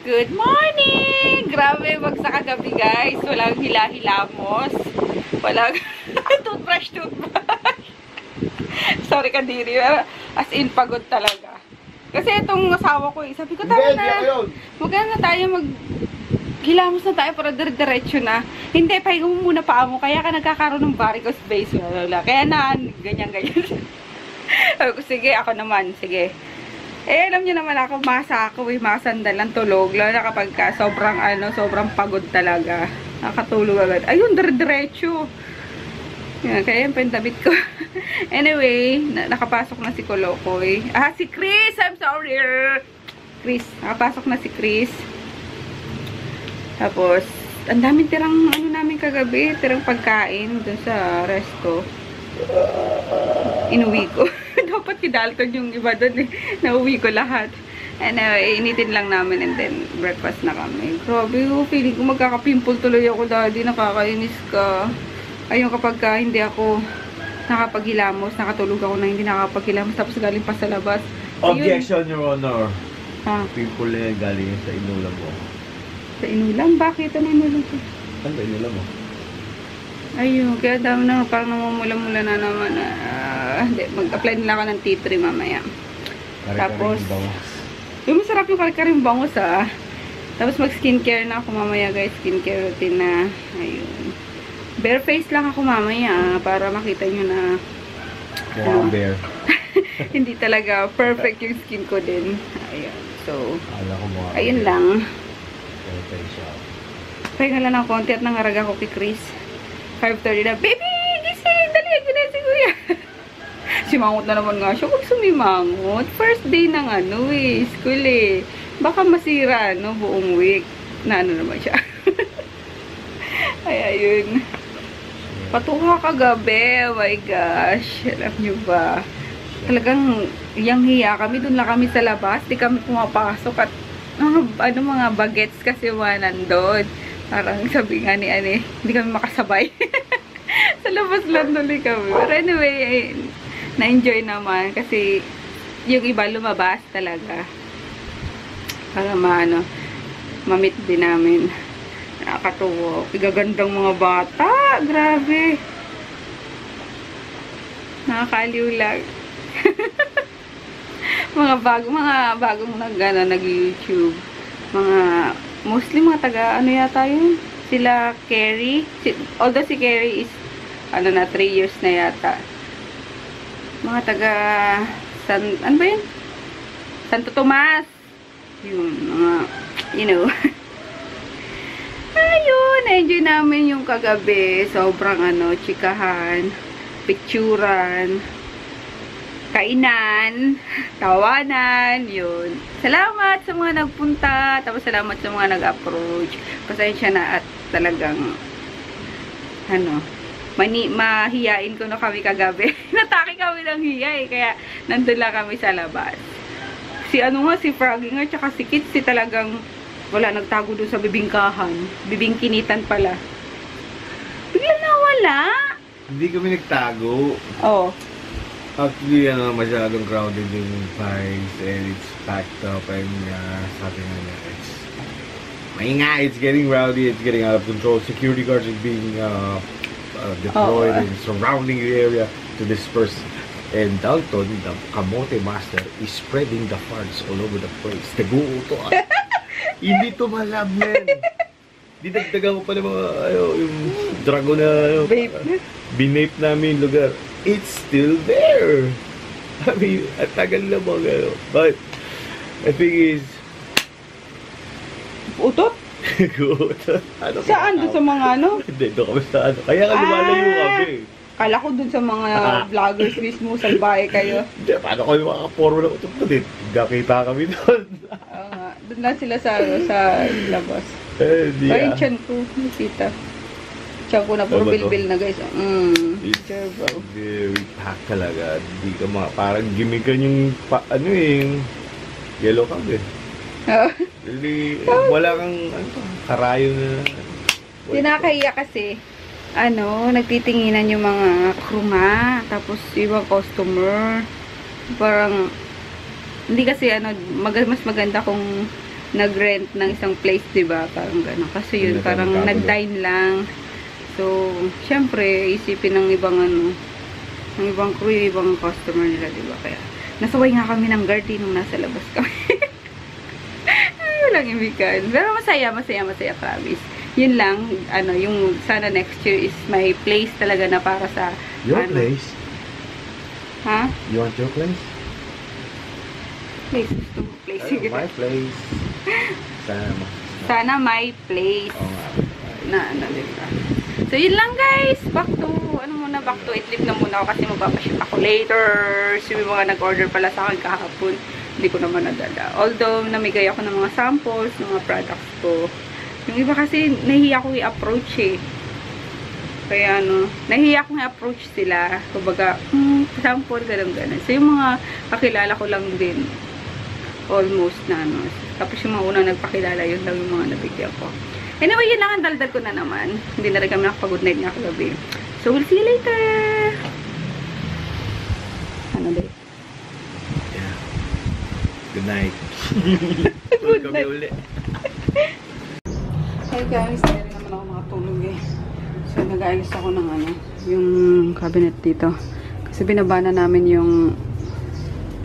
Good morning! Grabe, wag sa kagabi guys. Walang hila-hilamos. Walang toothbrush. Sorry Kadiri. As in, pagod talaga. Kasi itong asawa ko, sabi ko, tara na. Magana na tayo hilamos na tayo para diretso na. Hindi, pahinga mo muna paa mo. Kaya ka nagkakaroon ng varicose veins. Kaya na, ganyan-ganyan. Sabi ko, sige, ako naman. Sige. Alam niyo naman ako, masandal ang tulog. Lalo na kapag sobrang pagod talaga. Nakatulog agad. Ayun, diretso. Yan, kaya yung pendabit ko. Anyway, nakapasok na si Kolokoy. Si Chris! I'm sorry! Chris, nakapasok na si Chris. Tapos, ang daming tirang namin kagabi, tirang pagkain dun sa resto. Inuwi ko. Dapat kidalton yung iba dun eh. Nauwi ko lahat. Anyway, initin lang namin and then breakfast na kami. Grabe, feeling ko magkaka-pimple tuloy ako, daddy. Nakakainis ka. Ayun, kapag hindi ako nakapaghilamos, nakatulog ako na hindi nakapaghilamos, tapos galing pa sa labas. Objection, Your Honor. Pimple na galing sa inulam mo. Sa inulam? Bakit? Ano inulam ko? Ano ba inulam mo? Ayun, kaya dami na, parang namumula-mula na naman. Mag-apply nila ako ng tea tree mamaya. Tapos, yung masarap yung kare-karing bangus Tapos mag-skincare na ako mamaya guys. Skincare routine na. Ayun. Bare face lang ako mamaya para makita nyo na bare. hindi talaga perfect yung skin ko din. Ayun. So, ayun lang. Pahinga lang ng konti at nangarag ako kay Chris. 5:30 na, baby! Gising! Dali! Ginay si Kuya! Simangot na naman nga siya. Huwag sumimangot. First day ng school eh. Baka masira, buong week. Na naman siya. Ay, ayun. Patuha kagabi. Oh my gosh. Alam nyo ba? Talagang yang hiya kami. Doon lang kami sa labas. Di kami pumapasok at mga bagets kasi nandun. Parang sabi nga ni hindi kami makasabay. Sa labas lang tuloy kami. Pero anyway, na-enjoy naman kasi yung iba lumabas talaga. Para ma-meet din namin. Nakakatuwa. Igagandang mga bata. Grabe. Nakakaliw lang. mga bagong nag-YouTube. Mostly mga taga, yata yun? Sila Carrie. Although si Carrie is, 3 years na yata. Mga taga, ano ba yun? Santo Tomas. Yun, mga, Ayun, na-enjoy namin yung kagabi. Sobrang, chikahan, picturan, kainan, tawanan, yun. Salamat sa mga nagpunta, tapos salamat sa mga nag-approach. Pasensya na at talagang, mahiyain ko na kami kagabi. Natake kami ng hiya kaya nandun lang kami sa labas. Si Froggy nga, tsaka si Kitsi talagang, wala, nagtago doon sa bibingkahan. Bibingkinitan pala. Bigla nawala. Hindi kami nagtago. Oo. Actually, masyadong crowded yung Paris and it's packed up and sabi nga niya, it's getting rowdy, it's getting out of control. Security guards are being deployed and surrounding the area to disperse. And Dalton, the kamote master, is spreading the farts all over the place. Taguto Hindi to malab, man. Didagdagan ko pa ng mga, yung dragon na, binape namin lugar. It's still there. I mean, at tagal na mga, but, the thing is, utot? utot? Saan? Doon sa mga Hindi, doon kami sa Kaya ka lumalayo kami. Kala ko doon sa mga vloggers mismo, salbahe kayo. Hindi, paano kami makakaporma ng utot na din? Nakita kami doon. Doon na sila sa labas. Ay, chan ko, nakita. Chan ko na, puro bilbil na guys. It's very packed talaga. Hindi ka parang gimikan yung, yung yellow cab eh. Really, wala kang, karayo na. Tinakahiya kasi, nagtitinginan yung mga crew nga, tapos ibang customer. Parang, hindi kasi, mas maganda kung nag-rent ng isang place, diba? Parang gano'n. Kasi yun, parang nag-dine lang. So, syempre, isipin ng ibang ano, ng ibang crew, yung ibang customer nila, diba? Kaya, nasaway nga kami ng guard nung nasa labas kami. Ay, walang imikan. Pero masaya, promise. Yun lang, ano, yung sana next year is my place talaga na para sa, Your ano, place? Ha? You want your place? Place, gusto mo place. Sige. My place. Sana. Sana my place. Oo nga. Na, ano, diba? So, yun lang guys. Back to Idlib na muna ako kasi magpapaship ako later. So, yung mga nag-order pala sa akin kahapon, hindi ko naman nadala. Although, namigay ako ng mga samples, ng mga products ko. Yung iba kasi, nahihiya ko i-approach eh. Kaya ano, nahihiya ko i-approach sila. Kumbaga, sample, ganun. So, yung mga kakilala ko lang din. Almost na ano. Tapos yung mga unang nagpakilala, yun lang yung mga nabigyan ko. Anyway, yun lang ang daldal ko na naman. Hindi na rin kami nakapag-good night nga kagabi. So, we'll see you later! Ano din? Yeah. Good night. Good night. ulit. Hey guys, dahil naman ako makatulog eh. So, nag-ayos ako ng ano, yung cabinet dito. Kasi binaba na namin yung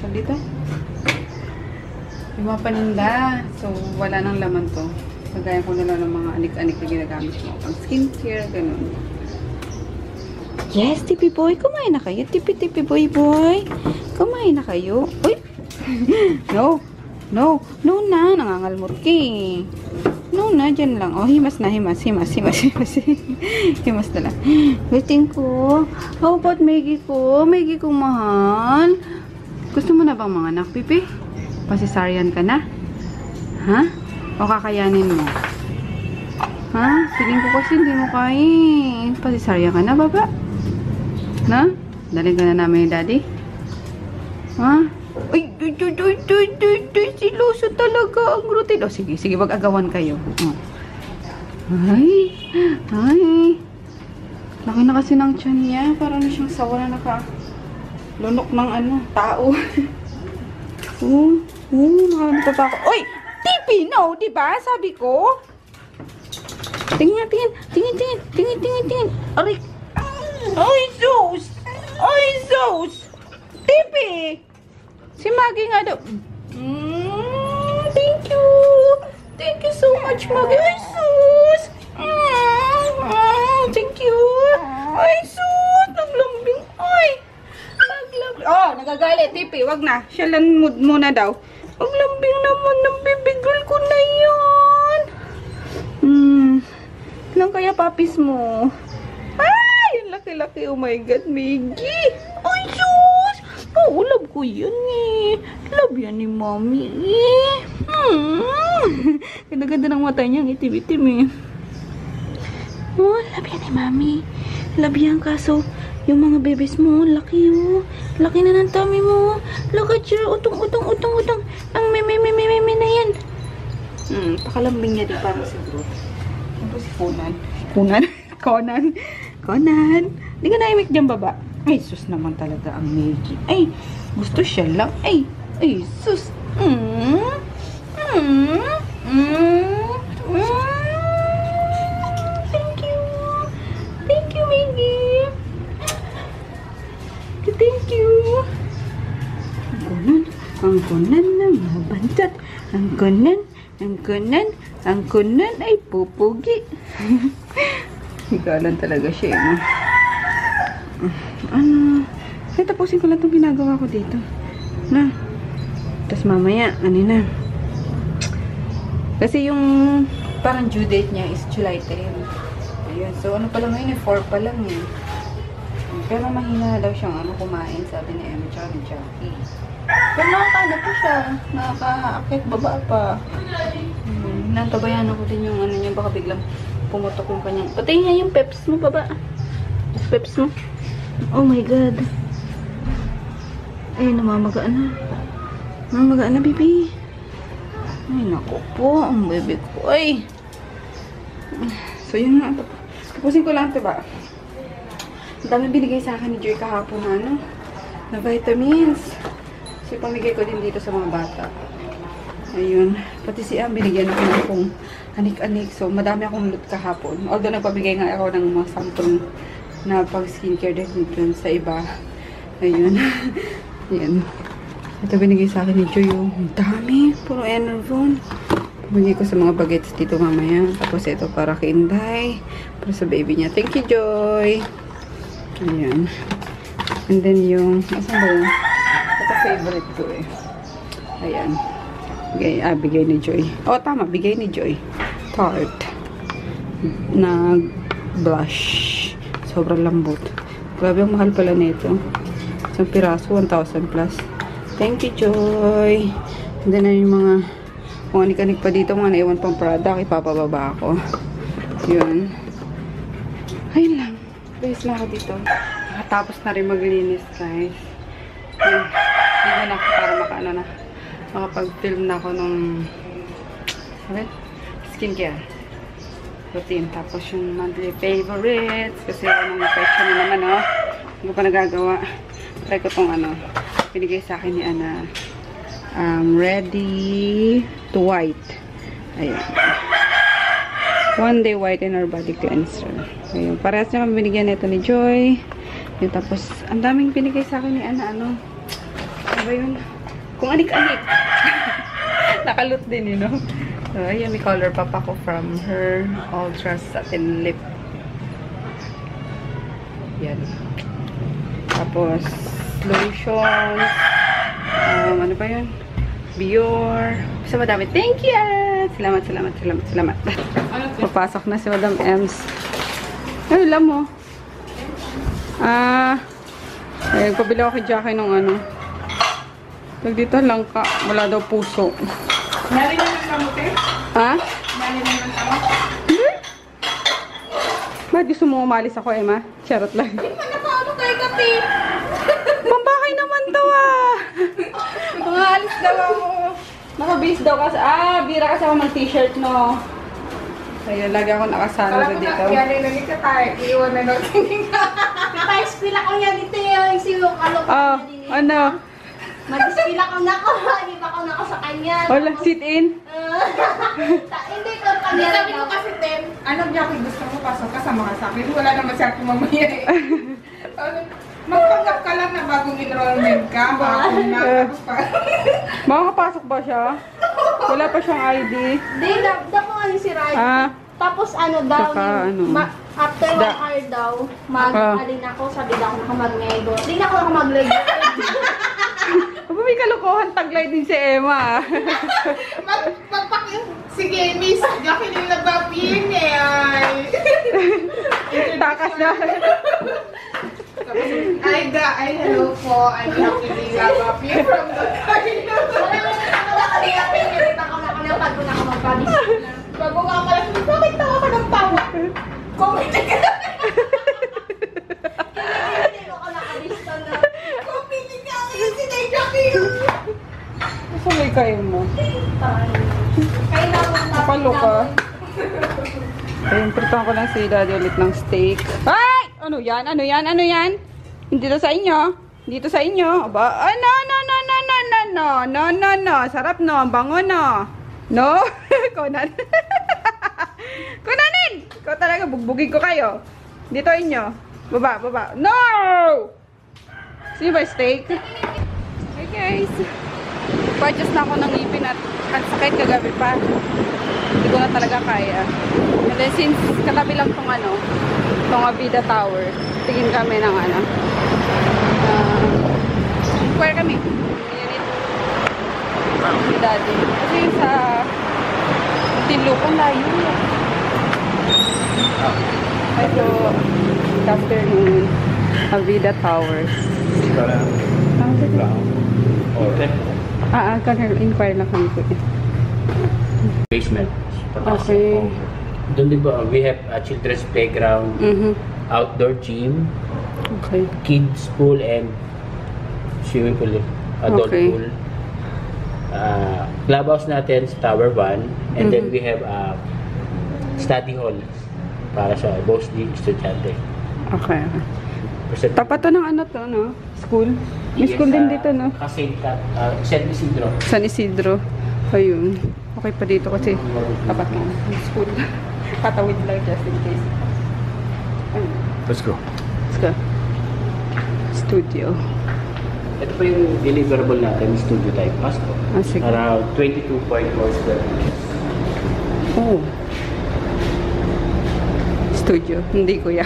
dito? Yung mga paninda. So, wala nang laman to. Nagaya ko na lang ng mga anik-anik na ginagamit mo. Pang skincare, ganun. Yes, Tipi Boy. Kumain na kayo. Tipi Boy. Kumain na kayo. Uy! No na. Nangangalmot ka eh. No na, dyan lang. Oh, himas na. Himas na lang. Waiting ko. How about Maggie ko? Maggie kong mahal. Gusto mo na bang mga anak, Pipi? Pasisaryan ka na? Ha? O kakayanin mo? Ha? Feeling ko kasi hindi mo kaya. Pasisaryan ka na, baba? Na? Dali ka na namin yung daddy? Ha? Ay, siloso talaga ang routine. O, sige, mag-agawan kayo. Ay. Laki na kasi ng tiyan niya. Parang na siyang sawa na lunok ng ano, tao. Nakalimita pa ako. Uy! Tipi, no, diba? Sabi ko. Tingin. Aray. Ay, Zeus! Tipi! Si Maggie nga daw. Thank you. Thank you so much, Maggie. Ay, sus! Thank you. Ay, sus! Naglambing. Ay! Naglambing. Oh, nagagalit. Tipi, wag na. Siya lang muna daw. Naglambing naman ng baby girl ko na yan. Ilang kaya papis mo? Ay! Ang laki-laki. Oh my God, Maggie. Ay, sus! Oo, love ko yan eh. Love yan ni Mommy eh. Ganda-ganda ng mata niyang itim-itim eh. Oh, love yan ni Mommy. Love yan kaso yung mga bebes mo, laki oh. Laki na ng tummy mo. Look at your utong. Ang meme na yan. Pakalambing niya di parang si Bro. Ano si Conan? Di ka naimik dyan baba. Ay, sus naman talaga ang Maggie. Ay, gusto siya lang. Ay, sus. Thank you, Maggie. Thank you. Ang kunan na mabantat. Ang kunan ay pupugi. Higalan talaga siya eh. Ano? Tapusin ko lang itong ginagawa ko dito. Na. Tapos mamaya, ano na. Kasi yung parang due date niya is July 10. Ayun. So, ano pala ngayon? 4 pa lang eh. Pero mahina daw siyang kumain, sabi ni Emma tsaka ni Jackie. Pero nakakaano po siya. Nakakaakit baba pa. Nantabayan ako din yung ano niya. Baka biglang pumutok yung kanyang. Pati niya yung peps mo baba. Peps mo. Oh my God. Ay, namamagaan na. Namamagaan na, baby. Ay, naku po. Ang baby ko. Ay. So, yun nga. Tapusin ko lang ito ba? Ang dami binigay sa akin ni Joy kahapon na na vitamins. So, pamigay ko din dito sa mga bata. Ayun. Pati si Am, binigyan ako ng akong anik-anik. So, madami akong loot kahapon. Although, nagpabigay nga ako ng mga sample na pang skincare dun sa iba. Ayun. Ayan. Ito binigay sa akin ni Joy. Ang dami. Puro Enervon. Binigay ko sa mga bagets dito mamaya. Tapos ito para kay Inday. Para sa baby niya. Thank you, Joy. Ayan. And then yung... Asan ba yun? Ito favorite ko eh. Ayan. Bigay ni Joy. Oh, tama. Bigay ni Joy. Tarte. Na blush. Sobrang lambot. Grabe ang mahal pala nito. Isang piraso, 1,000 plus. Thank you, Joy. And then, yung mga anik-anik pa dito, mga naiwan pang product, ipapababa ako. Yun. Ayun lang. Base lang ako dito. Nakatapos na rin maglinis, guys. Yun. Hindi na ako para makapag-film na ako ng skincare routine. Tapos yung monthly favorites. Kasi anong question na naman, oh. Hindi ko pa nagagawa. Try ko tong binigay sa akin ni Ana. Ready to white. Ayan. One day white in our body cleanser. Ayun. Parehas naman binigyan nito ni Joy. Yun, tapos, ang daming binigay sa akin ni Ana. Ano ba yun? Kung anik-anik. Nakalot din, you know? So, ayan, may color pop ako from her Ultra Satin Lip. Yan. Tapos, lotions. Ano ba yun? Bior. Basta madami. Thank you! Salamat. Papasok na si Madam Ems. Ay, alam mo. Pabili ako kay Jackie ng dito lang ka. Wala daw puso. Narinig ng kamote? Ha? Narinig ng kamote? Hindi. Bakit gusto mo umalis ako, Emma? Charot lang. Hindi man nakaano kay kape. Pambahay naman daw Mga alis daw ako. Nakabase daw kasi. Bira kasi ako ng t-shirt, no? Ayun, lagi ako nakasalo dito. Yan ay naging tayo. Iwan na daw. Pila ko yan dito yung siyo kalok. Ano? Mag-spila ko na ko. Hindi ba ko na ko sa kanya. Wala, sit in. Hindi ko kanya. Sabi ko kasi, Tem, Jackie, gusto mo pasok ka, sama ka sa akin. Wala naman siya kumamaya eh. Magpanggap ka lang na bagong enrollment ka. Bagong na. Tapos pa. Makakapasok ba siya? Wala pa siyang ID. Hindi, dako nga yung si Ryan. Tapos daw, Saka, after 1 hour daw, alin ako, sabi daw ako mag-nego. Hindi na ako mag-nego. Aba, may kalokohan taglay din si Emma. Sige, Miss Jackie na yung nagpapin eh. Takas na. Ay, hello po. I'm Jackie Nagpapin from the Carino. Bago nga pala, bakit tawa ka ng tawa? Comment ka na. Comment ka ngayon si Jackie. Nasamay kayo mo. Kapalo ka. Ayun, prutan ko lang si Daddy ulit ng steak. Ay! Ano yan? Hindi to sa inyo. Dito sa inyo. Aba, no. Sarap no. Ang bango no. No? Kunan. Kunanin! Ikaw talaga, bugbugin ko kayo. Dito inyo. Baba. No! Sino ba steak? Hey guys. Pa-adjust na ako ng ngipin at sakit kagabi pa. Hindi ko na talaga kaya. And then since katabi lang tong Avida Tower, tingin kami ng inquire kami. Unit. Si Daddy. Kasi sa Tinlupon layo. So, afternoon, Avida Towers. Inquire lang kami po. Basement. Okay. Doon di ba, we have a children's playground, outdoor gym, Okay. kids pool, and swimming pool, adult Okay. pool. Clubhouse natin sa Tower 1, and then we have a study hall para sa mostly estudyante. Okay. Present- Tapat to ng School? May Yes, school din dito, no? Kasi San Isidro. San Isidro. Ayun. Okay pa dito kasi tapat na yung school. Tatawid lang just in case. Ayun. Let's go. Let's go. Studio. Ito po yung deliverable natin, studio type. Pasto. Ah, sige. Around 22.4 square meters. Oh. Studio. Hindi kuya.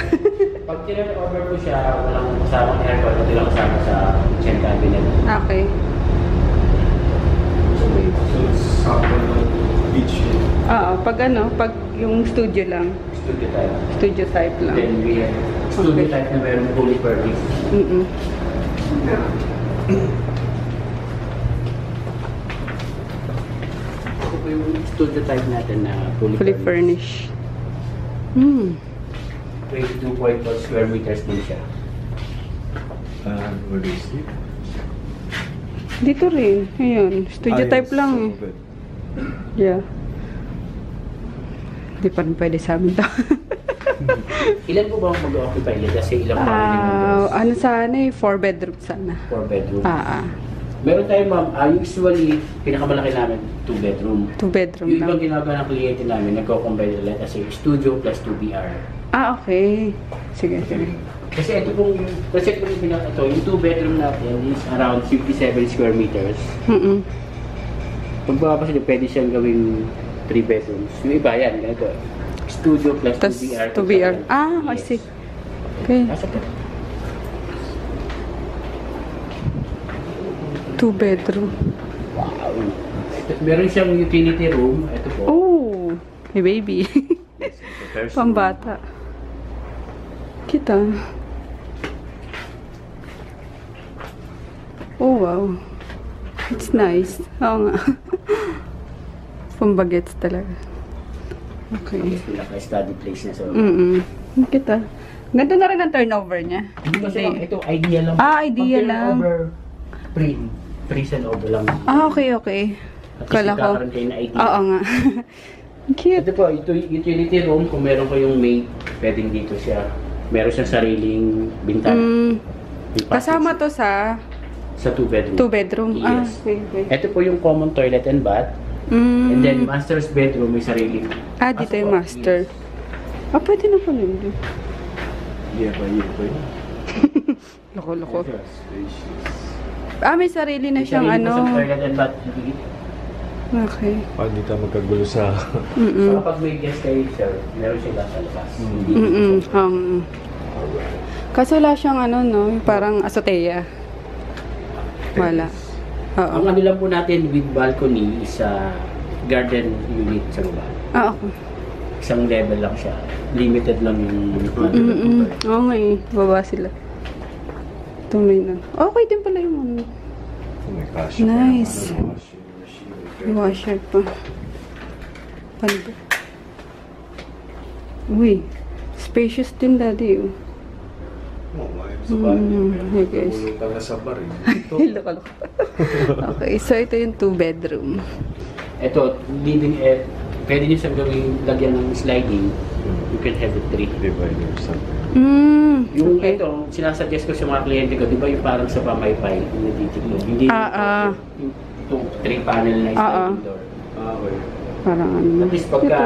Pag tinag-over po siya, walang kasamang aircon, hindi lang kasama sa kitchen cabinet. Okay. So it's beach. Pag pag yung studio lang. Studio type. Studio type lang. Then we have studio type na meron fully furnished. Mm-mm. Ito po yung studio type natin na fully Fully furnished. furnished. 22.4 square meters din siya. Where do you sleep? Dito rin. Ayun. Studio type lang eh. Good. Yeah. Di pa rin pwede sa amin to. Ilan po ba ang mag-occupy nila? Kasi ilang family members? Ano sana eh, 4 bedroom sana. 4 bedroom. Meron Meron tayo ma'am, usually, pinakamalaki namin, 2 bedroom. 2 bedroom Yung ibang lang. ginagawa ng kliyente namin, nagko-combine nila kasi studio plus 2BR. Okay. Sige, sige. Kasi ito yung 2 bedroom natin is around 57 square meters. Mm-mm. Pag baka nyo, pwede siyang gawing 3 bedrooms. Yung iba yan, ganito. Studio plus Tas 2BR. 2BR. I see. Okay. Nasa ka. 2 bedroom. Wow. Ito, meron siyang utility room. Ito po. Oh, may baby. Yes, it's a first room. Pambata. Kita. Oh, wow. It's nice. Oo nga. Pambagets talaga. Okay. Tapos pinaka-study place niya sa Kita. Ganito na rin ang turnover niya. Hindi kasi ma'am, ito idea lang. Idea Pag lang. turnover, freeze and over lang. Okay, okay. At least Kala ko. nagkakaroon kayo na idea. Oo nga. Cute. Ito po, ito utility room. Kung meron kayong maid, pwedeng dito siya. Meron siyang sariling bintana. May passage Kasama to sa sa 2 bedroom. 2 bedroom. Yes. Okay, okay. Ito po yung common toilet and bath. And then master's bedroom may sariling. Dito yung master. Pwede na pala yun. Yeah, but Loko-loko. spacious. May sarili na May siyang sarili po siyang ano. toilet and bath. Okay. Hindi tayo magkagulo sa... So kapag may guest kayo, sir, meron sila sa labas. Hindi dito sa- Kaso wala siyang ano, no? Parang azotea. Wala. Oo. Ang ano lang po natin with balcony is garden unit sa baba. Okay. Isang level lang siya. Limited lang yung Okay. Baba sila. Tunay na. Okay din pala yung ano. Oh my gosh. Nice. May washer pa. Panda. Uy. Spacious din, daddy. Oh. Hey guys. Pulutang na sa bar eh. Loko-loko. Okay, so ito yung 2 bedroom. Ito, living area. Pwede nyo siyang gawing lagyan ng sliding. You can have it 3. Divider or something. Yung Okay. ito, sinasuggest ko sa mga kliyente ko, di ba yung parang sa pamaypay, yung natitiglo. Hindi yung 3 panel na sliding door. Okay. Parang ano. At least pagka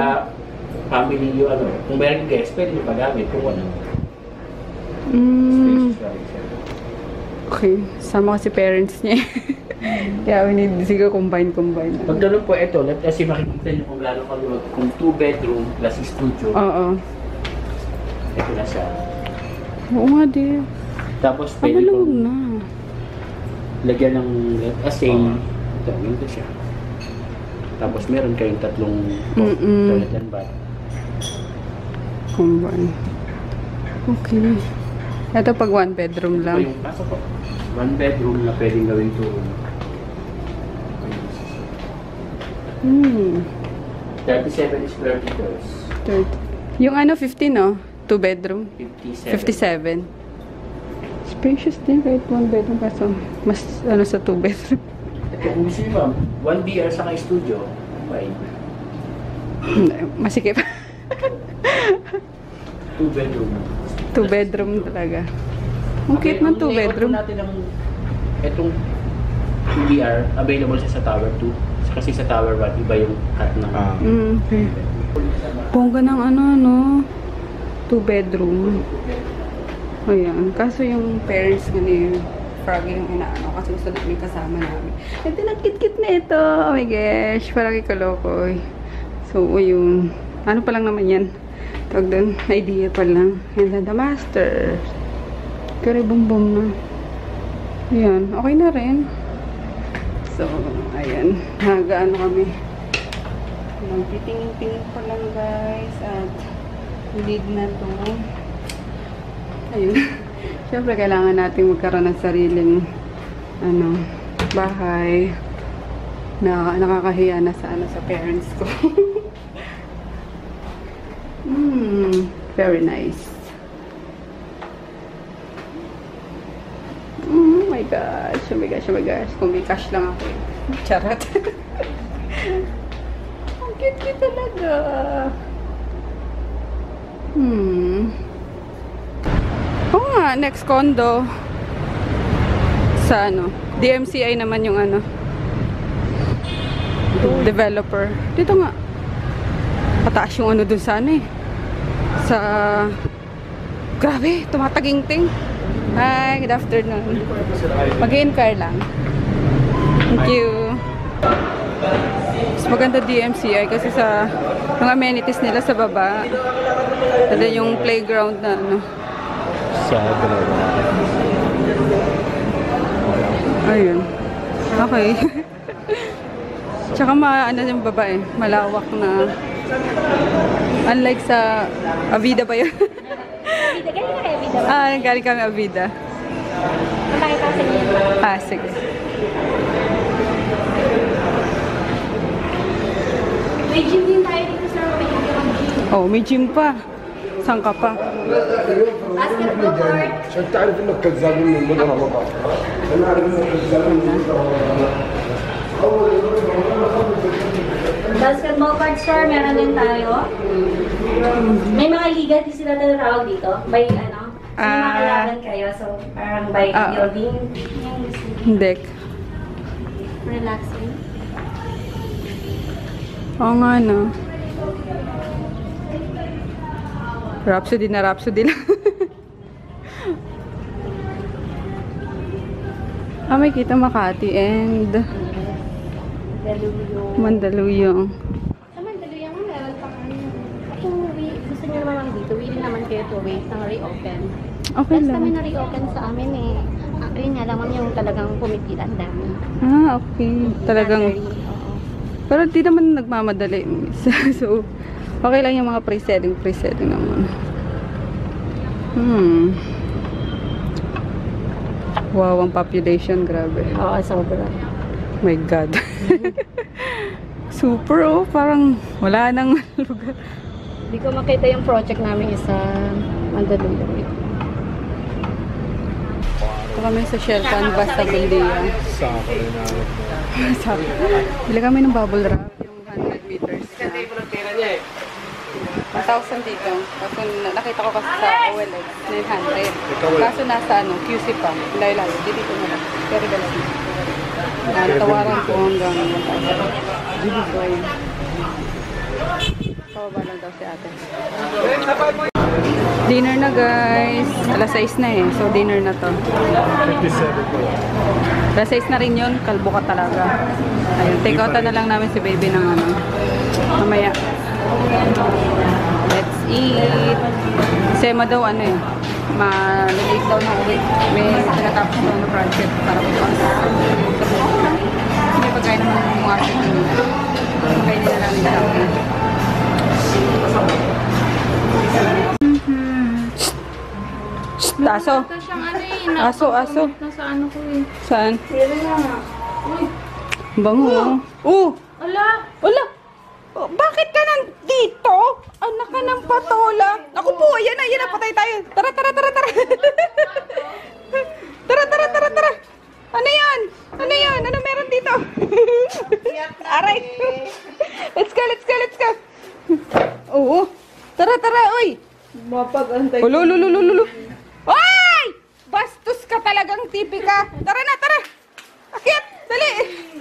family yung ano, kung meron guest, pwede nyo pagamit. Kung ano, spacious lang siya. Okay. Sama kasi parents niya. Kaya we need siguro combine. Pag ganun po, ito, kasi makikita nyo kung gano'n kaluwag. Kung 2 bedroom plus studio, Oo. ito na siya. Oo nga, dear. Tapos pwede Maluwag kong na. lagyan ng same. Ito, ganito siya. Tapos meron kayong 3 toilet and bath. Combine. Okay. Ito pag 1 bedroom Ito lang. yung kaso po. 1 bedroom na pwedeng gawing 2 room. 37 square meters. 30. Yung ano, 15, no? 2 bedroom. 57. 57. Spacious din kahit 1 bedroom kaso mas ano sa 2 bedroom. Ito kung gusto nyo ma'am, 1 BR sa studio, fine. Masikip. 2 bedroom. 2 bedroom talaga. Ang cute ng 2 bedroom. Ang natin ng itong 2 BR, available siya sa Tower 2, sa Kasi sa Tower 1, iba yung cut ng... Okay. Bongga ng ano, 2 bedroom. Ayan. Kaso yung parents ko ni Froggy yung inaano kasi gusto namin kasama namin. Ito na kit-kit na ito. Oh my gosh. Parang ikalokoy. So, yun. Ano pa lang naman yan? Tawag doon. Idea pa lang. And then the master. Kaya bum-bum na. Ayan. Okay na rin. So, ayan. Nagaano kami. Nagtitingin-tingin pa lang guys. At lead na to. Ayun. Siyempre, kailangan natin magkaroon ng sariling bahay na nakakahiya na sa parents ko. Very nice. Oh my gosh. Oh my gosh. Oh my gosh. Kung may cash lang ako eh. Charot. Ang cute-cute talaga. Oo nga, next condo sa DMCI naman yung developer. Dito nga. Pataas yung dun sa sa grabe, tumataginting. Hi, good afternoon. Mag-i-inquire lang. Thank you. Mas maganda DMCI kasi sa mga amenities nila sa baba. And then yung playground na Sa dalawa. ayun. Okay. Tsaka yung baba eh. Malawak na. Unlike sa Avida ba yun? Avida, galing na kayo, Avida. Galing kami Avida. Makita ko sa inyo. Sige. May gym din tayo dito sa gym. Oh, may gym pa. Saan ka pa? Basketball court. عشان تعرف انك كذاب من المدن رمضان انا اعرف انك كذاب من المدن رمضان Basketball court store, meron din tayo. May mga liga din sila tinatawag dito. By may mga kalaban kayo. So, parang by building. Deck. Relaxing. Oo nga, no. Rhapsody na Rhapsody lang. May kita Makati and Mandaluyong. Sa Mandaluyong, meron pa kami. Kung gusto nyo naman dito, willing naman kayo to wait ng reopen. Okay Last lang. kami na-reopen sa amin eh. Ayun nga lang yung talagang pumipilan dami. Okay. Talagang, Oo. pero di naman nagmamadali. So, okay lang yung mga pre-selling naman. Wow, ang population, grabe. Oo, sobra. My God. Super, parang wala nang lugar. Hindi ko makita yung project namin sa Mandaluyong. Ito kami sa Shell Canvas sa Bundia. Saka rin Sabi, bili kami ng bubble wrap, yung 100 meters. 1,000 dito. Tapos nakita ko kasi sa OLX, 900. Kaso nasa QC pa. Layo-layo. Dito na lang. Pero galas na. Natawaran ko hanggang 1,000. So, ayun. Pababa lang daw si ate. Dinner na guys. Alas 6 na eh. So dinner na to. 57 Alas 6 na rin yun. Kalbo ka talaga. Ayun. Take outan na lang namin si baby ng mamaya. Let's eat. Sema daw malilate daw na uwi. May tinatapos daw na project para bukas. Hindi pagkain naman ng mga pagkain nila lang nila. Aso. Aso. Nasa ano ko eh. Saan? Bango. Ala! Wala! Oh, bakit ka nandito? Anak ka ng patola. Ako po, yan na, patay tayo. Tara. Tara. Ano yan? Ano meron dito? Aray. Let's go. Oo. Tara, uy. Mapag-antay. Lulu. Ay! Bastos ka talagang tipika. Tara na. Akyat, dali.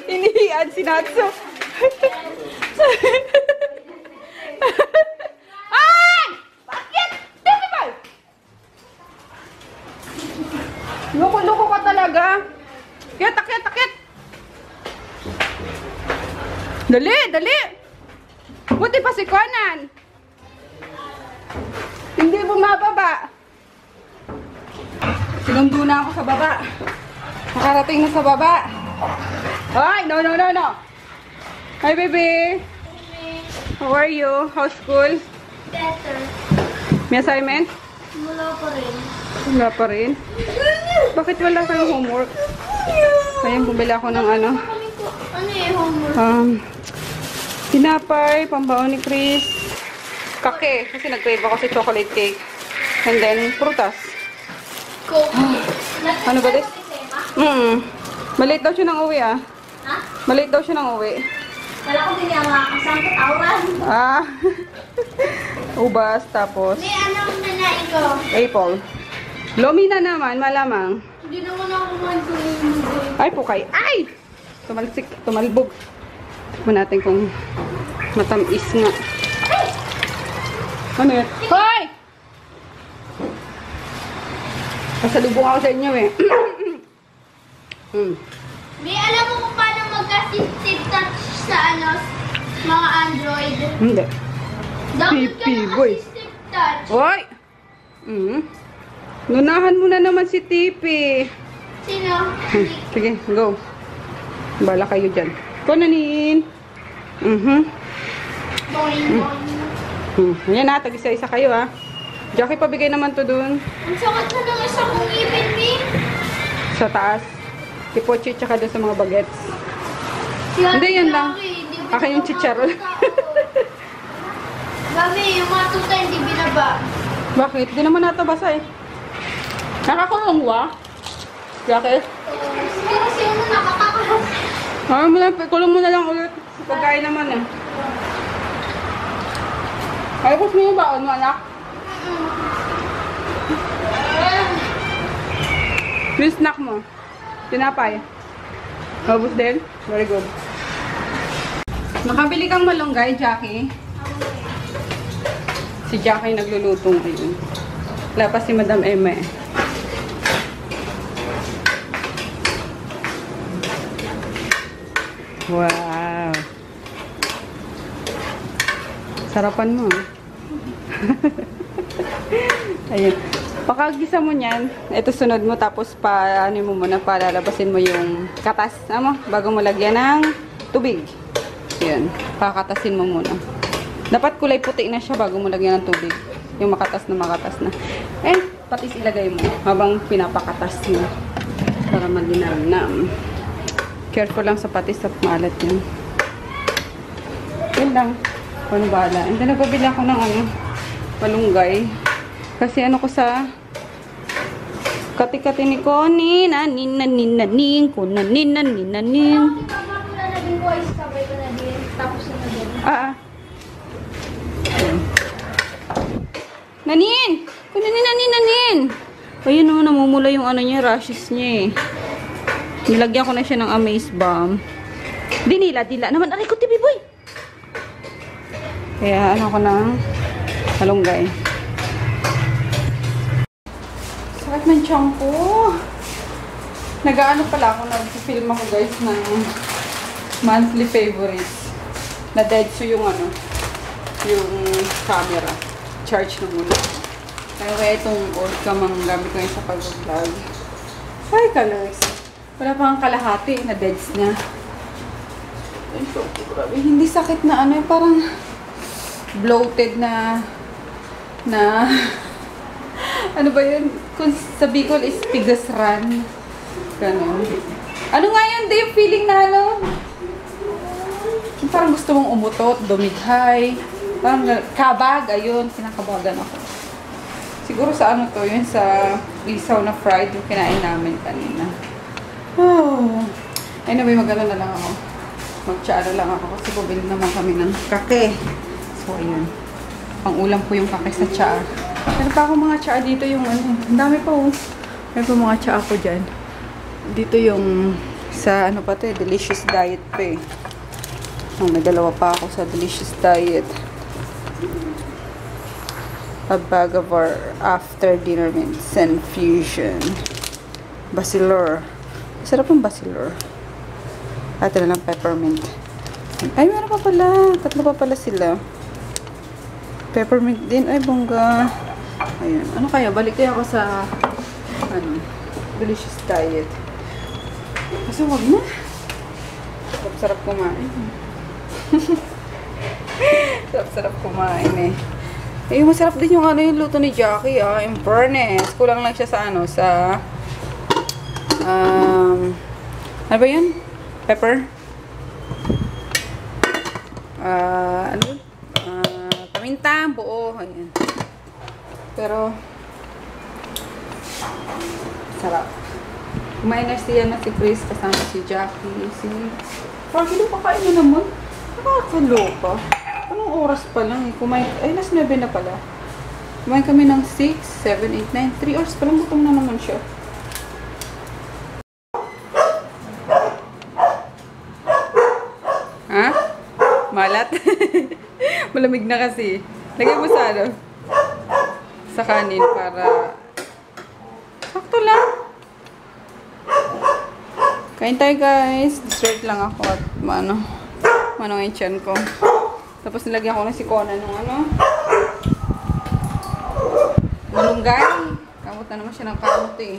Inihiyan si Natsu. Ay! Bakit? Baby! Loko-loko ka talaga. Akit, akit, akit. Dali, dali. Buti pa si Conan. Hindi bumababa. Sinundo na ako sa baba. Nakarating na sa baba. Ay, no, no, no, no. Hi, baby. How are you? How's school? Better. May assignment? Wala pa rin. Wala pa rin. Bakit wala kayong homework? Kaya bumili ako ng ano. Ano yung homework? Tinapay, pambaon ni Chris. Kake, kasi nag-crave ako sa chocolate cake. And then, prutas. Coke. Ano ba this? Malate daw siya ng uwi ah. Ha? Malate daw siya ng uwi. Wala ko din yung makakasangkot awan. Ah. Ubas, tapos May anong nanain ko? apple. Lomi na naman, malamang. Hindi naman ako kumain. Ay, pukay. Ay! Tumalsik, tumalbog. Tignan natin kung matamis nga. Ano yan? Hoy! Pasalubong ako sa inyo eh. May alam mo kung paano mag-assistive touch sa ano, mga Android? Hindi. Download ka Pipi, ng boy. assistive touch. Hoy! Nunahan mo na naman si Tipi. Sino? Sige, go. Bala kayo dyan. Kunanin. Boing, boing. Ayan na, tag-isa-isa kayo ha. Jackie, pabigay naman to dun. Ang sakit na ng isa kong ipin, Mi. Sa taas. Kipochi, tsaka dun sa mga bagets. Si Hindi, Ate yan lang. Jackie, hindi binaba Akin yung chicharon. ang tao. Mami, yung mga tuta hindi binaba. Bakit? Di naman natabasa eh. Nakakulong ba? Jackie? Siguro sino nakakakalas. Kulong mo na lang ulit. Pagkain naman eh. Ayos mo yung baon mo, anak. Yung snack mo. Tinapay. Ubus din? Very good. Nakabili kang malunggay, Jackie. Si Jackie nagluluto ngayon. Wala pa si Madam Emma eh. Wow. Sarapan mo. Ayun. Pakagisa mo niyan. Ito sunod mo tapos ano mo muna palalabasin mo yung katas. Ano? Bago mo lagyan ng tubig. Ayun. Pakatasin mo muna. Dapat kulay puti na siya bago mo lagyan ng tubig. Yung makatas na. Eh, patis ilagay mo habang pinapakatas mo. Para malinamnam. Careful lang sa patis at maalat yun. Yun lang. Paano bahala? And then nagpabili ako ng malunggay. Kasi ko sa kati-kati ni Connie. Nanin, kunanin. Wala na din voice, sabay ko na din. Tapos na din. Nanin! Nanin! Ayun naman, namumula yung rashes niya eh. Nilagyan ko na siya ng Amaze Balm. Dila naman. Aray ko, Tibi Boy! Kaya ko ng malunggay. Sakit ng tiyan ko. Nag-ano pala ako, nag-film ako guys ng monthly favorites. Na-dead yung yung camera. Charge na muna. Kaya itong old cam ang gamit ko yung sa pag-vlog. Ay, colors. Wala pang kalahati na deads niya. Ay, so, grabe. Hindi sakit na parang bloated na ano ba yun? Kung sa Bicol is pigasran. Ganon. Ano nga yun? Yung feeling na parang gusto mong umutot, dumighay. Parang kabag. Ayun, kinakabagan ako. Siguro sa to, yun sa isaw na fried yung kinain namin kanina. Oh. Anyway, mag-ano na lang ako. Mag-tsaano lang ako kasi bubili naman kami ng kake. So, ayun. Pang-ulam po yung kake sa tsaa. Meron pa ako mga tsaa dito yung ang dami pa oh. Meron pa mga tsaa ko dyan. Dito yung sa pa to delicious diet pa eh. Oh, may dalawa pa ako sa Delicious Diet. A bag of our after dinner mints and fusion. Bacillor. Sarap ang Bacillor. At na lang peppermint. Ay, meron pa pala. Tatlo pa pala sila. Peppermint din. Ay, bongga. Ayun. Ano kaya? Balik kaya ako sa Delicious Diet. Kasi wag na. Sarap kumain. Sarap kumain eh. Eh, masarap din yung yung luto ni Jackie, in fairness. Kulang lang siya sa ano ba yun? Pepper? Paminta, buo. Ayan. Pero, sarap. Kumain na si Chris, kasama si Jackie, Parang hindi pa kain na naman. Nakakaloka. Anong oras pa lang eh? Kumain, ay, nas 9 na pala. Kumain kami ng 6, 7, 8, 9, 3 hours pa lang, gutom na naman siya. Ha? Malat? Malamig na kasi. Lagyan mo sa sa kanin para sakto lang. Kain tayo guys. Dessert lang ako at manong yung tiyan ko. Tapos nilagyan ko na si Conan ng malunggay. Kamot na naman siya ng kamot eh.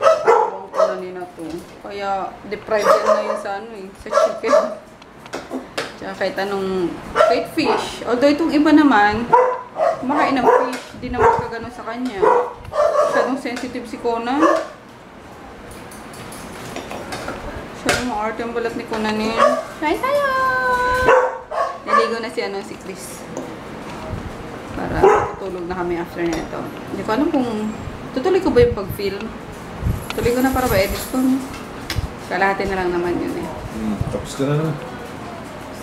Ang kunanin na to. Kaya deprived yan na yun sa sa chicken. Tsaka kahit fish. Although itong iba naman, kumakain ng fish. Di naman kagano sa kanya. Masyadong sensitive si Conan. Masyadong maarte ang balat ni Conan eh. Kain tayo! Naligo na si Chris. Para tutulog na kami after nito. Hindi ko alam kung tutuloy ko ba yung pag-film. Tuloy ko na para ba-edit ko. Kalahati na lang naman yun eh. Tapos ka na naman.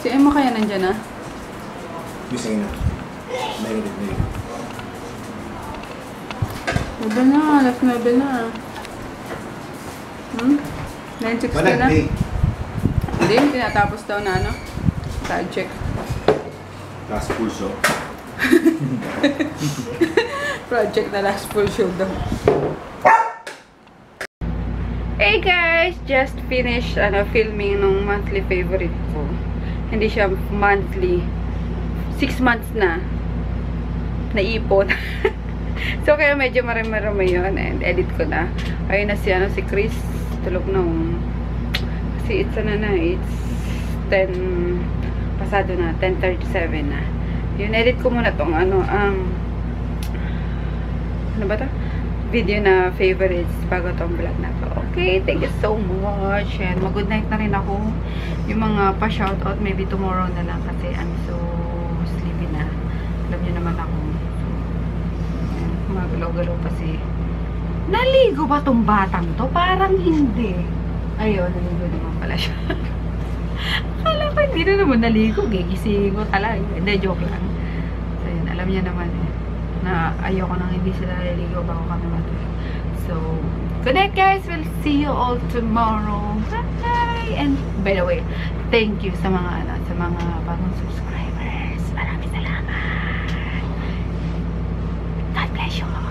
Si Emma kaya nandyan na? Gising na. Nahilig. 9 na, last 9 na. 9:60 na. Hindi, tinatapos daw na project. Last full show. Project na last full show daw. Hey guys! Just finished filming nung monthly favorite ko. Hindi siya monthly. 6 months na. Naipon. So kaya medyo marami yun. And edit ko na. Ayun na si Chris. Tulog na. Kasi it's it's 10 pasado na. 10:37 na. Yun, edit ko muna tong ano ba to? Video na favorites bago tong vlog na to. Okay, thank you so much. And mag-good night na rin ako. Yung mga pa-shoutout, maybe tomorrow na lang kasi I'm so sleepy na. Alam niyo naman ako. So, magalaw-galaw pa si... Naligo ba tong batang to? Parang hindi. Ayun, naligo naman pala siya. Akala ko hindi na naman naligo. Gigising ko talaga. Hindi, joke lang. So, yun, alam niya naman na ayoko nang hindi sila naliligo bago kami matulog. So, good night guys. We'll see you all tomorrow. Bye! And by the way, thank you sa mga bagong subscribers. Maraming salamat. God bless you all.